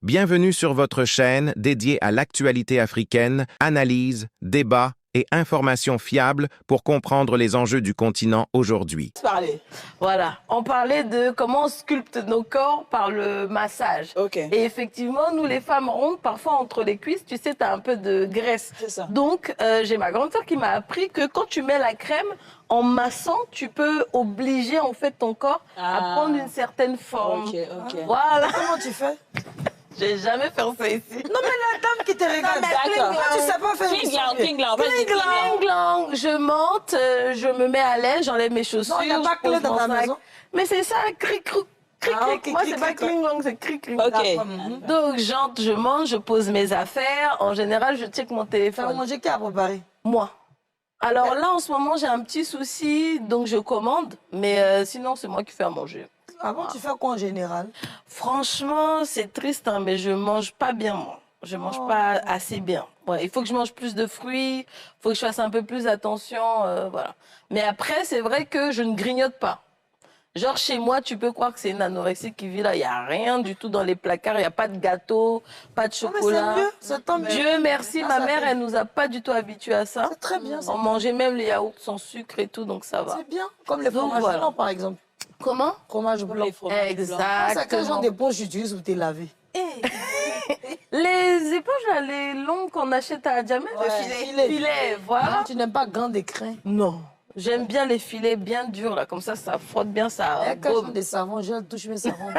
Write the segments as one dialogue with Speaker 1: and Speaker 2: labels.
Speaker 1: Bienvenue sur votre chaîne dédiée à l'actualité africaine, analyse, débat et informations fiables pour comprendre les enjeux du continent aujourd'hui.
Speaker 2: Voilà, on parlait de comment on sculpte nos corps par le massage.
Speaker 3: Okay.
Speaker 2: Et effectivement, nous les femmes rondes, parfois entre les cuisses, tu sais, tu as un peu de graisse.
Speaker 3: C'est ça.
Speaker 2: Donc, j'ai ma grande sœur qui m'a appris que quand tu mets la crème, en massant, tu peux obliger en fait ton corps à prendre une certaine forme.
Speaker 3: Ok.
Speaker 2: Voilà.
Speaker 4: Comment tu fais?
Speaker 2: J'ai jamais fait ça ici.
Speaker 4: Non, mais la dame qui te regarde.
Speaker 3: D'accord.
Speaker 4: Tu sais pas faire
Speaker 2: Kling-lang, je monte, je me mets à l'aise, j'enlève mes chaussures.
Speaker 4: Non, il n'y a pas
Speaker 2: je pose
Speaker 4: clé dans
Speaker 2: mon
Speaker 4: ta
Speaker 2: sac.
Speaker 4: maison.
Speaker 2: Mais c'est ça, cric-cric.
Speaker 4: Ok,
Speaker 2: Moi, c'est pas
Speaker 4: cric-cric.
Speaker 2: kling-lang, c'est cric-cric.
Speaker 3: Ok.
Speaker 2: Donc, j'entre, je mange, je pose mes affaires. En général, je check mon
Speaker 4: Tu as
Speaker 2: téléphone.
Speaker 4: mangé qui a préparé?
Speaker 2: Moi. Alors là, en ce moment, j'ai un petit souci, donc je commande. Mais sinon, c'est moi qui fais à manger.
Speaker 4: Avant, tu fais quoi en général?
Speaker 2: Franchement, c'est triste, hein, mais je mange pas bien, moi. Je mange pas assez bien. Ouais, il faut que je mange plus de fruits, il faut que je fasse un peu plus attention, voilà. Mais après, c'est vrai que je ne grignote pas. Genre, chez moi, tu peux croire que c'est une anorexique qui vit là. Il n'y a rien du tout dans les placards. Il n'y a pas de gâteau, pas de chocolat.
Speaker 4: C'est mieux, c'est tant mieux.
Speaker 2: Dieu merci, ma mère, elle nous a pas du tout habitués à ça.
Speaker 4: C'est très bien.
Speaker 2: On mangeait même les yaourts sans sucre et tout, donc ça va.
Speaker 4: C'est bien. Comme les
Speaker 2: Donc,
Speaker 4: fromages
Speaker 2: voilà.
Speaker 4: blancs, par exemple.
Speaker 2: Comment?
Speaker 4: Fromage blanc.
Speaker 3: Les fromages blancs.
Speaker 4: C'est quel genre
Speaker 2: Exactement.
Speaker 4: d'éponge tu utilises pour te laver?
Speaker 2: Les éponges, là, les longues qu'on achète à Djamel.
Speaker 4: Ouais,
Speaker 2: Filets, voilà.
Speaker 4: Ah, tu n'aimes pas grand d'écrin?
Speaker 2: Non. J'aime bien les filets bien durs, là. Comme ça frotte bien, ça
Speaker 4: Il y a quel genre
Speaker 2: baume.
Speaker 4: de savon? Je touche mes savons.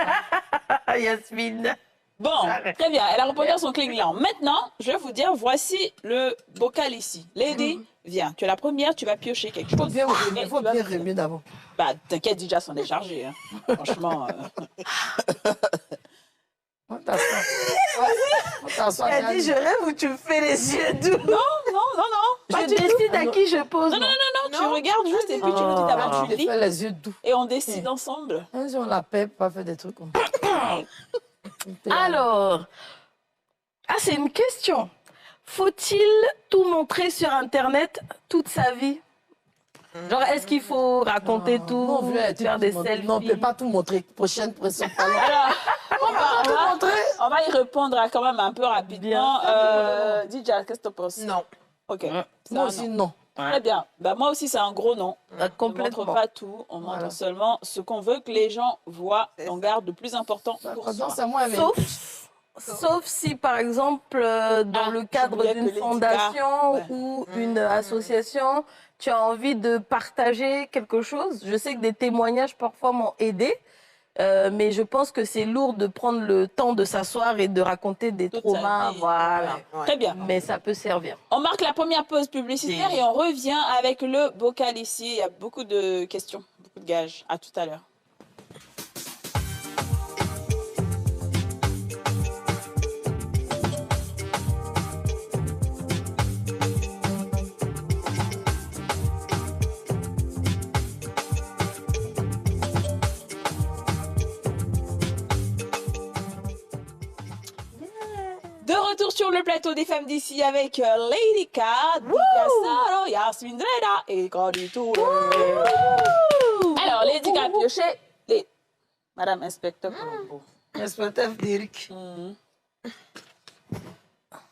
Speaker 2: Yasmine.
Speaker 3: Bon, très bien. Elle a répondu à son clic-là. Maintenant, je vais vous dire, voici le bocal ici. Lady, viens. Tu es la première, tu vas piocher quelque chose.
Speaker 4: Il faut bien remuer d'abord.
Speaker 3: Bah, t'inquiète, déjà, c'en est chargé. Hein. Franchement.
Speaker 4: On t'assoit.
Speaker 2: Elle dit, je rêve où tu me fais les yeux doux.
Speaker 3: Non.
Speaker 2: Je décide à qui je pose.
Speaker 3: Non, tu regardes juste et puis tu me dis d'abord, tu
Speaker 4: Tu
Speaker 3: lis.
Speaker 4: fais les yeux doux.
Speaker 3: Et on décide ensemble.
Speaker 4: Un jour, on la paie pour pas faire des trucs comme ça.
Speaker 2: Alors, c'est une question. Faut-il tout montrer sur Internet toute sa vie? Genre, est-ce qu'il faut raconter tout,
Speaker 4: Non, on veut
Speaker 2: faire des selfies?
Speaker 4: Non, on ne peut pas tout montrer. Prochaine pression.
Speaker 3: Alors,
Speaker 4: montrer.
Speaker 3: on va y répondre quand même un peu rapidement. Dija, qu'est-ce que tu penses?
Speaker 4: Non.
Speaker 3: Ok. C'est
Speaker 4: Moi
Speaker 3: un
Speaker 4: aussi,
Speaker 3: non.
Speaker 4: non.
Speaker 3: Très bien. Bah, moi aussi, c'est un gros non. On ne
Speaker 2: Complètement.
Speaker 3: montre pas tout, on montre
Speaker 4: Voilà.
Speaker 3: seulement ce qu'on veut que les gens voient. On garde le plus important pour
Speaker 4: Pardon,
Speaker 3: soi.
Speaker 4: c'est moi, mais...
Speaker 2: Sauf si, par exemple, dans le cadre
Speaker 3: j'oubliais que
Speaker 2: d'une
Speaker 3: Lady
Speaker 2: fondation
Speaker 3: Gaga,
Speaker 2: ou une association, tu as envie de partager quelque chose. Je sais que des témoignages parfois m'ont aidé, mais je pense que c'est lourd de prendre le temps de s'asseoir et de raconter des
Speaker 3: Toute
Speaker 2: traumas.
Speaker 3: sa vie.
Speaker 2: Voilà.
Speaker 3: Très bien.
Speaker 2: Mais ça peut servir.
Speaker 3: On marque la première pause publicitaire et on revient avec le bocal ici. Il y a beaucoup de questions, beaucoup de gages. À tout à l'heure. De retour sur le plateau des femmes d'ici avec Lady K, Dija Saro, Yasmine Dreda et Cody Touré. Alors, Lady K a pioché les... Madame Inspecteur Colombo.
Speaker 4: Inspecteur Derrick.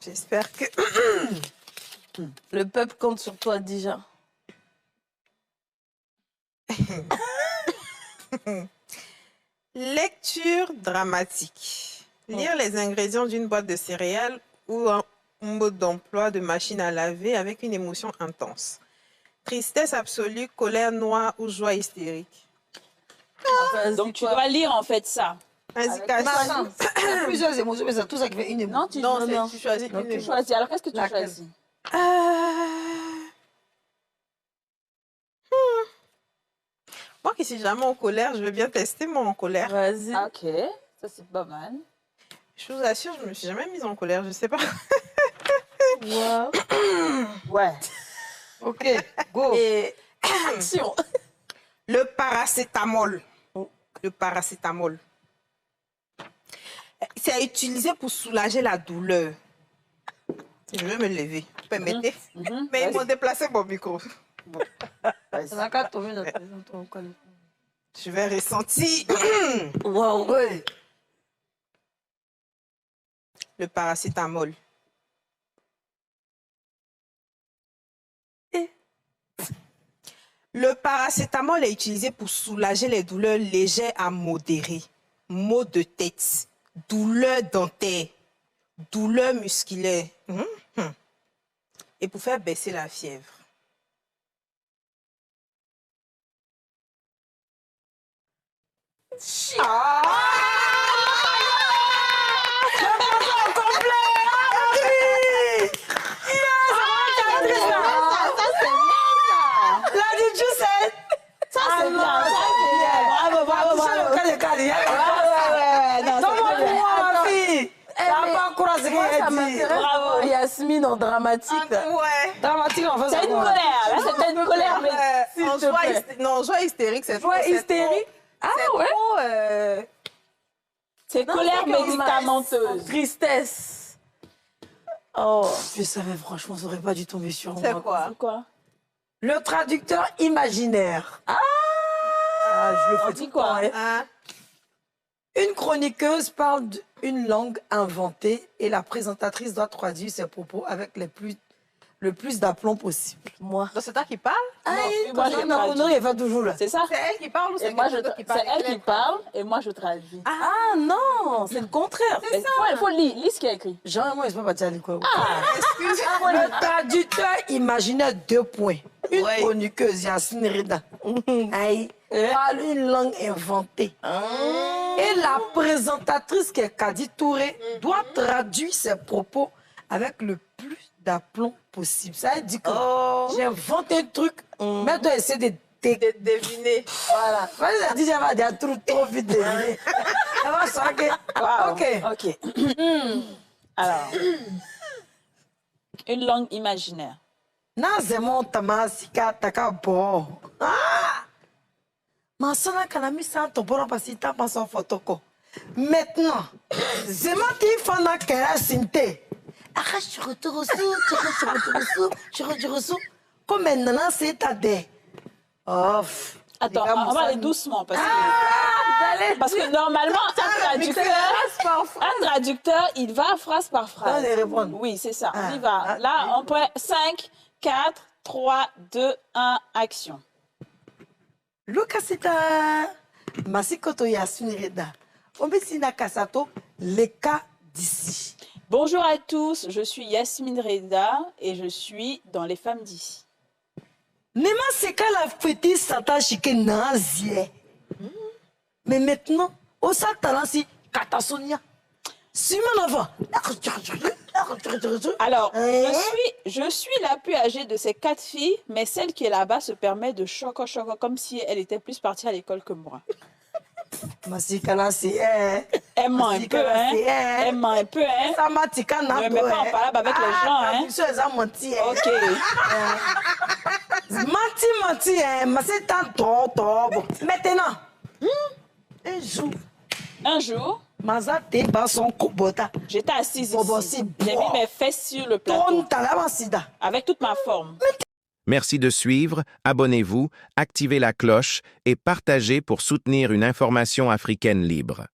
Speaker 5: J'espère que...
Speaker 2: Le peuple compte sur toi déjà.
Speaker 5: Lecture dramatique. Lire les ingrédients d'une boîte de céréales ou un mode d'emploi de machine à laver avec une émotion intense. Tristesse absolue, colère noire ou joie hystérique.
Speaker 3: Donc, tu dois lire en fait ça.
Speaker 5: Indication.
Speaker 4: Il y a plusieurs émotions, mais c'est tout ça qui fait une émotion.
Speaker 3: Non, tu,
Speaker 5: Non,
Speaker 3: non.
Speaker 5: tu choisis
Speaker 3: Donc,
Speaker 5: une
Speaker 3: tu
Speaker 5: émotion.
Speaker 3: choisis. Alors, qu'est-ce que tu
Speaker 4: Laquelle?
Speaker 3: choisis?
Speaker 5: Moi qui suis jamais en colère, je veux bien tester moi en colère.
Speaker 2: Vas-y.
Speaker 3: Ok, ça c'est pas mal.
Speaker 5: Je vous assure, je me suis jamais mise en colère, je sais pas.
Speaker 2: Wow.
Speaker 3: Ouais.
Speaker 4: Ok, go.
Speaker 2: Et action.
Speaker 5: Le paracétamol. Le paracétamol. C'est utilisé pour soulager la douleur. Je vais me lever. Vous permettez? Mais ils m'ont déplacé mon micro.
Speaker 4: Ça n'a qu'à tomber dans ton col.
Speaker 5: Je vais ressentir.
Speaker 2: Wow.
Speaker 4: Oui.
Speaker 5: le paracétamol. Le paracétamol est utilisé pour soulager les douleurs légères à modérées. Maux de tête, douleurs dentaires, douleurs musculaires. Et pour faire baisser la fièvre.
Speaker 2: Ça m'intéresse. Bravo, Yasmine en dramatique.
Speaker 5: Ouais.
Speaker 4: Dramatique, en fait.
Speaker 3: C'est une colère. Là, c'était une colère, mais s'il
Speaker 5: En
Speaker 3: te plaît.
Speaker 5: joie hystérique, c'est
Speaker 2: Joie
Speaker 5: trop, c'est
Speaker 2: hystérique.
Speaker 5: trop-
Speaker 2: Ah
Speaker 5: c'est
Speaker 2: ouais.
Speaker 5: trop,
Speaker 3: C'est
Speaker 2: Non,
Speaker 3: colère
Speaker 2: c'est comme
Speaker 3: médicamenteuse.
Speaker 2: Tristesse. Oh.
Speaker 4: Je savais, franchement, ça aurait pas dû tomber sur moi.
Speaker 5: C'est quoi?
Speaker 3: C'est quoi?
Speaker 4: Le traducteur imaginaire. Ah, je le fais
Speaker 3: On
Speaker 4: tout
Speaker 3: dit
Speaker 4: le
Speaker 3: quoi?
Speaker 4: temps, hein.
Speaker 5: Hein?
Speaker 4: Une chroniqueuse parle d'une langue inventée et la présentatrice doit traduire ses propos avec le plus d'aplomb possible.
Speaker 2: Moi.
Speaker 5: Donc c'est toi qui parles?
Speaker 3: Moi, je
Speaker 4: Non,
Speaker 3: traduis.
Speaker 4: non, il fait toujours là.
Speaker 3: C'est ça?
Speaker 5: C'est elle qui parle ou
Speaker 3: Et
Speaker 5: c'est
Speaker 3: moi,
Speaker 5: quelqu'un d'autre qui parle?
Speaker 3: c'est elle qui parle et moi, je traduis.
Speaker 2: Ah non, c'est le contraire.
Speaker 3: Mais il faut lire ce qu'il y a écrit.
Speaker 4: Genre, moi, je ne peux pas dire à l'école.
Speaker 5: Excuse-moi.
Speaker 4: Le traducteur imaginaire 2 points. Une
Speaker 5: Ouais.
Speaker 4: chroniqueuse, Yasmine Reda, aïe, parle une langue inventée. Et la présentatrice, qui est Kadi Touré, doit traduire ses propos avec le plus d'aplomb possible. Ça veut dire que j'invente un truc, mais toi, essaie de
Speaker 5: Deviner.
Speaker 4: Voilà. Vas-y, dis, elle va dire trop vite deviner. Elle va se
Speaker 3: Wow.
Speaker 4: Ok.
Speaker 3: Ok. Alors, une langue imaginaire.
Speaker 4: Nazemo tamasika takabo. Ah! Masana kanami san tobora pasita paso fotoko. Maintenant, zema ti fana kera sinte. Arrête, je retourne sous. Comme maintenant, c'est ta dé. Oh.
Speaker 3: Attends,
Speaker 4: Les gars,
Speaker 3: on va aller
Speaker 4: Moussa-
Speaker 3: doucement parce que normalement, un traducteur, il va phrase par phrase.
Speaker 4: Allez, répondre.
Speaker 3: Oui, c'est ça.
Speaker 4: Ah,
Speaker 3: On y va.
Speaker 4: ah,
Speaker 3: Là,
Speaker 4: oui.
Speaker 3: on peut 5, 4, 3, 2, 1, action.
Speaker 4: Lukasita Masikoto Yasunireda. Ombesina Kasato, les cas d'ici.
Speaker 3: Bonjour à tous, je suis Yasmine Reda et je suis dans Les Femmes d'ici.
Speaker 4: Nema seka la fête sata chike nazie. Mais maintenant, au satalan si katasonia. Simonova.
Speaker 3: Alors, je suis la plus âgée de ces 4 filles, mais celle qui est là-bas se permet de choco comme si elle était plus partie à l'école que moi.
Speaker 4: Masika la c'est
Speaker 3: Elle ment un peu, hein? Elle ment un peu, hein?
Speaker 4: Ça m'a tika na.
Speaker 3: Ne me mets pas en parole avec les gens, hein?
Speaker 4: Ils ont menti.
Speaker 3: Ok.
Speaker 4: Menti, mais c'est un bon. Maintenant,
Speaker 3: Un jour,
Speaker 4: Mazate ba son kobota.
Speaker 3: j'étais assise
Speaker 4: Bobo,
Speaker 3: ici.
Speaker 4: c'est
Speaker 3: J'ai mis
Speaker 4: bon.
Speaker 3: mes fesses sur le plateau,
Speaker 4: Ton talama sida.
Speaker 3: avec toute ma forme.
Speaker 1: Merci de suivre, abonnez-vous, activez la cloche et partagez pour soutenir une information africaine libre.